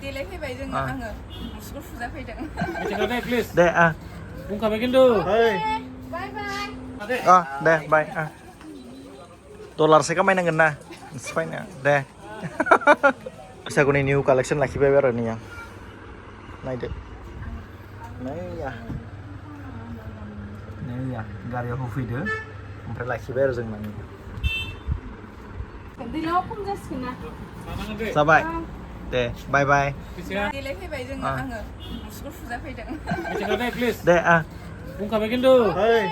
देलायफैबाय जोङो आङो मुसुगुर फुजा फैदों मिथिखादे प्लिज दे बुंखाबाय खिन्थु ओइ बाय बाय दे बाय डलारसे खामायनांगोन ना सिफायनो दे बैसागुनि निउ कालेक्सन लाखिबाय आरो नैया नायदो नैया गारियाव होफैदो ओमफ्राय लाखिबाय आरो जों माने दैलाव खम जासिगोन ना जाबाय दे बाय बाय देलायफैबाय जोङो आङो मुसुगुर फुजा फैदों मिथिखादे प्लिज दे बुंखाबाय खिन्थु ओइ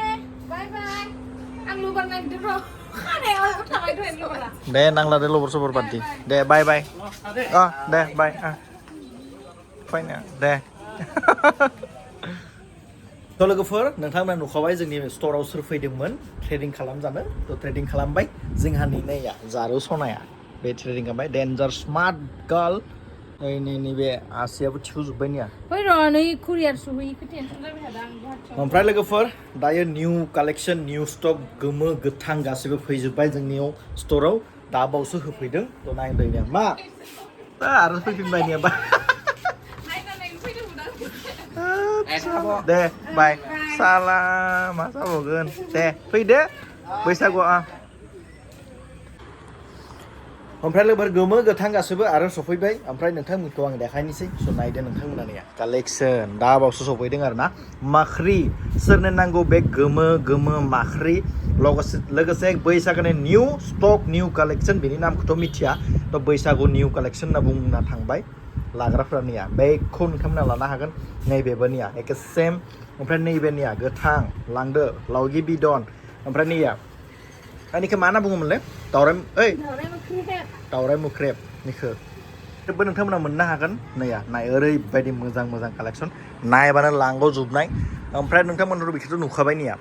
बाय बाय आं लबार नागिरदों र' खानायाव थाबाय दं लबारा दे नांला दे लबर सबर बादि दे बाय बाय दे बाय फैनो दे थ' लोगोफोर नोंथांमोना नुखाबाय जोंनि स्ट'राव सोर फैदोंमोन ट्रेडिं खालामजानो थ' ट्रेडिं खालामबाय जोंहा नैया जारौ सनाया बे ट्रेडिं खालामबाय डेन्जार स्मार्ट गार्ल नैबे आसियाबो थिफुजोब्बाय निया फै र' नै कुरियार सहैयैखौ टेनसन जाबाय थादों आं गुवाहाटियाव ओमफ्राय लोगोफोर दायो निउ कालेक्सन निउ स्टक गोमो गोथां गासैबो फैजोब्बाय जोंनियाव स्ट'राव दा बावसो होफैदों थ' नायदों मा आरो फैफिनबाय नियाबा नायनानै फैदोंमोन दे बाय साला मा जाबावगोन दे फैदो बैसागुआव ओमफ्राय लोगोफोर गोमो गोथां गासैबो आरो सफैबाय ओमफ्राय नोंथांमोनखौ आं देखायनोसै स' नायदो नोंथांमोना नैया कालेक्सन दा बावसो सफैदों आरो ना माख्रि सोरनो नांगौ बे गोमो माख्रि लोगोसे बैसागुनि निउ स्टक निउ कालेक्सन बेनि नामखौथ' मिथिया थ' बैसागु निउ कालेक्सन होनना बुंना थांबाय लाग्राफोरनिया बेखौ नोंथांमोना लानो हागोन नैबेबोनिया एके सेम ओमफ्राय नैबेनिया गोथां लांदो लावगि बिदन ओमफ्राय नैया आंनिखौ मा होनना बुङोमोनलै दावराय मोख्रेब निखौ बेबो नोंथांमोना मोननो हागोन नैया नाय ओरैबायदि मोजां कालेक्सन नायबानो लांगौ जोबनाय ओमफ्राय नोंथांमोनथ' बेखौथ' नुखाबाय निया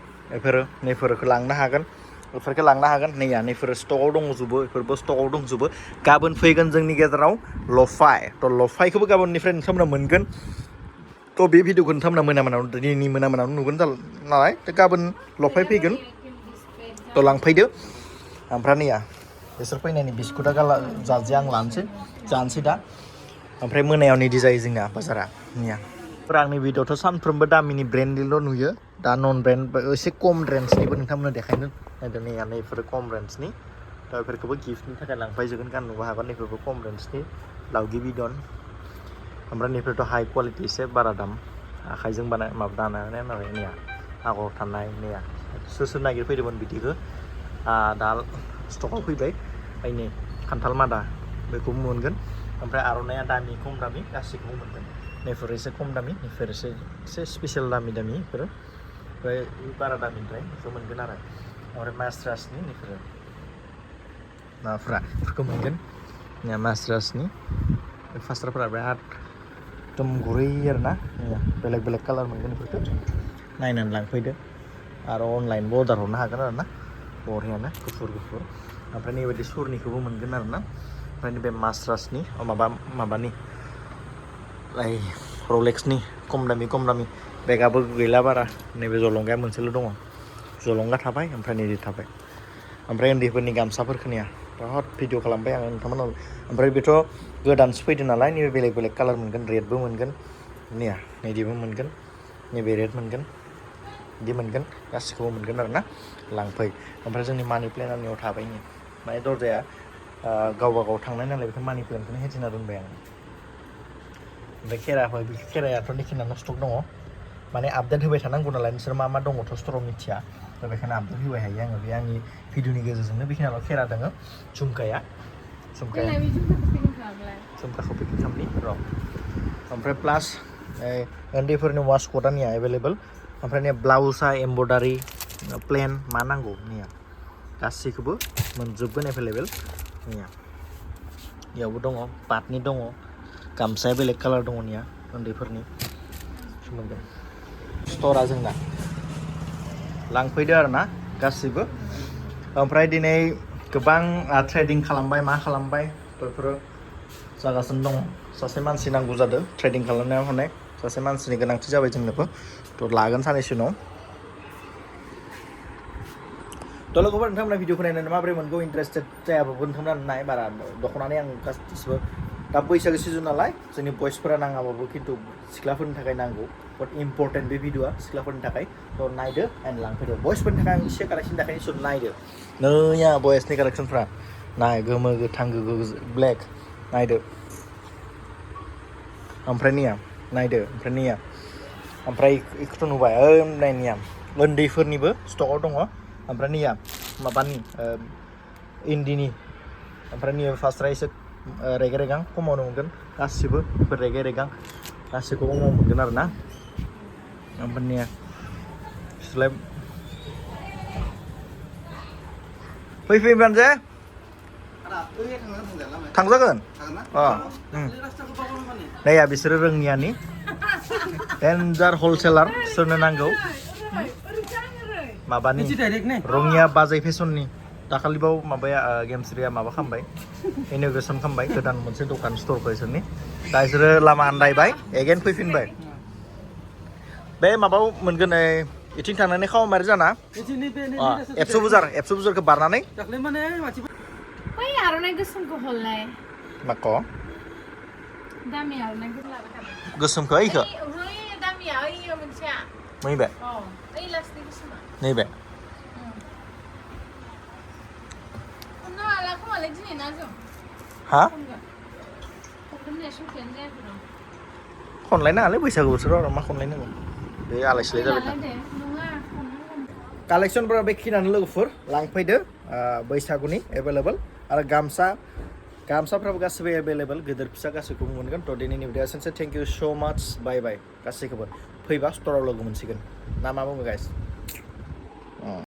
नैफोरखौ लांनो हागोन बेफोरखौ लांनो हागोन नैया नैफोर स्टकआव दंजोबो बेफोरबो स्टकआव दंजोबो गाबोन फैगोन जोंनि गेजेराव लफाय थ' लफायखौबो गाबोननिफ्राय नोंथांमोना मोनगोन थ' बे भिडिअखौ नोंथांमोना मोनामोनाव दिनैनि मोनामोनाव नुगोन नालाय थ' गाबोन लफाय फैगोन थ' लांफैदो ओमफ्राय नैया बिसोर फैनायनि बिस्कुटा जाजों आं जानोसै दा ओमफ्राय मोनायाव निदि जायो जोंना बाजारा निया आंनि भिडिअ'थ' सानफ्रोमबो दामिनि ब्रेन्डनिल' नुयो दा नन ब्रेन्ड एसे खम रेन्जनिबो नोंथांमोना देखायनो नायदों नैया नैफोरो खम रेन्जनि दा बेफोरखौबो गिफ्टनि थाखाय लांफायजोबगोन गाननोबो हागोन नैफोरबो खम रेन्जनि लावगि बिदन ओमफ्राय नैफोरथ' हाइ कुवालिटि एसे बारा दाम आखाइजों दानाय नालाय नैया आगर थानाय नैया सोर नागिरफैदोंमोन बिदिखौ दा स्टकआव फैबाय नै खान्थाल मादा बेखौबो मोनगोन ओमफ्राय आर'नाइया दामि खम दामि गासैखौबो मोनगोन नैफोर एसे खम दामि नैफोर एसे स्पेसियेल दामि बेफोरो ओमफ्राय बारा दामिनिफ्राय बेखौ मोनगोन आरो ओमफ्राय मास्रासनि नैफोरो माबाफोरखौ मोनगोन मास्रासनि फास्राफोरा बिराद एकदम गुरै आरो ना बेलेग कालार मोनगोन बेफोरखौ नायनानै लांफैदो आरो अनलाइनबो अर्डार हरनो हागोन आरो ना बरियानो गुफुर ओमफ्राय नैबायदि सुरनिखौबो मोनगोन आरो ना ओमफ्राय नैबे मास्रासनि माबानि रलेक्सनि खम दामि बेगाबो गैला बारा नैबे जलंगाया मोनसेल' दङ जलंगा थाबाय ओमफ्राय नैबे थाबाय ओमफ्राय उन्दैफोरनि गामसाफोरखौनिया बहुत भिडिअ खालामबाय आङो नोंथांमोनाव ओमफ्राय बेथ' गोदानसो फैदों नालाय नैबे बेलेग कालार मोनगोन रेडबो मोनगोन नैया नैदिबो मोनगोन नैबे रेड मोनगोन बिदि मोनगोन गासिखौबो मोनगोन आरो ना लांफै ओमफ्राय जोंनि मानि प्लेनारनियाव थाबाय नै माने दरजाया गावबा गाव थांनाय नालाय बेखौ मानि प्लेनखौनो हेथिना दोनबाय आं ओमफ्राय खेरायाथ' निखिनानो स्टक दङ माने आपडेट होबाय थानांगौ नालाय नोंसोर मा दङथ' स्ट'राव मिथिया थ' बेखायनो आपडेट होबाय थायो आङो बे आंनि भिडिअनि गेजेरजोंनो बेखिनियाव खेरा दङ झुमखाखौ पेकिं खालामनि र' ओमफ्राय प्लास उन्दैफोरनि वासकटआ निया एभेलेबल ओमफ्राय ने ब्लाउसआ एम्ब्रयडारि प्लेन मा नांगौ निया गासैखौबो मोनजोबगोन एभेलेबेल निया बेयावबो दङ पाटनि दङ गामसाया बेलेग कालार दङ निया उन्दैफोरनि मोनगोन स्ट'रा जोंना लांफैदो आरो ना गासैबो ओमफ्राय दिनै गोबां ट्रेडिं खालामबाय मा खालामबाय बेफोरो जागासिनो दङ सासे मानसि नांगौ जादों ट्रेडिं खालामनायाव हनै सासे मानसिनि गोनांथि जाबाय जोंनोबो थ' लागोन साननैसो उनाव थ' लोगोफोर नोंथांमोना भिडिअखौ नायनानै माबोरै मोनगौ इन्टारेस्टेड जायाबाबो नोंथांमोना नाय बारा दख'नानै आं गासिबो दा बैसागो सिजन नालाय जोंनि बयसफोरा नाङाबाबो खिन्थु सिख्लाफोरनि थाखाय नांगौ बहुत इम्पर्टेन्ट बे भिडिअआ सिख्लाफोरनि थाखाय थ' नायदो एन्ड लांफैदो बयसफोरनि थाखाय आं एसे कालेक्सन देखायनो स' नायदो नैया बयसनि कालेक्सनफ्रा नाय गोमो गोथां ब्लेक नायदो ओमफ्राय निया नायदो ओमफ्राय निया ओमफ्राय इखौथ' नुबाय नायनिया उन्दैफोरनिबो स्टकआव दङ ओमफ्राय निया माबानि इन्दिनि ओमफ्राय निया फार्स्टआ एसे रेगे रेगां खमावनो मोनगोन गासिबो बेफोर रेगे रेगां गासिखौबो खमाव मोनगोन आरो ना ओमफ्राय निया सिलाय फैबानो जे थांजागोन नैया बिसोरो रोङियानि डेन्जार हलसेलार सोरनो नांगौ माबानि रङिया बाजै फेसननि दाखालिबाव माबाया गेमस्रिया माबा खालामबाय इन'ग्रेसन खालामबाय गोदान मोनसे दखान स्टरखौ इसोरनि दा इसोरो लामा आन्दायबाय एगेन फैफिनबाय बे माबाव मोनगोन इथिं थांनानै खामारि जाना एबसु बुजारखौ बारनानै बै आर'नाइ गोसोमखौ हरलाय माख' दामि आर'नाइ गोसोम लाबाय थाबाय गोसोमखौ इखो दामिया ओइयो मोनसेया नैबे ओइ लास्टनि गोसोमा नैबे खननो हाला खोमालाय दिनै ना जों हा खननाया सौफैयानो जायाखै र' खनलायनाङालै बैसागु बोथोराव आरो मा खनलायनांगौ बे आलाय सिलाय जाबाय था दे नङा कालेक्सनफोरा बेखिनियानो लोगोफोर लांफैदो बैसागुनि एभेलेबल आरो गामसाफ्राबो गासिबो एभेलेबल गिदिर फिसा गासैखौबो मोनगोन थ' दिनैनि भिडिअ एसेनोसै थेंक इउ स' माच बाय बाय गासैखौबो फैबा स्टराव लोगो मोनसिगोन ना मा बुङो गाइस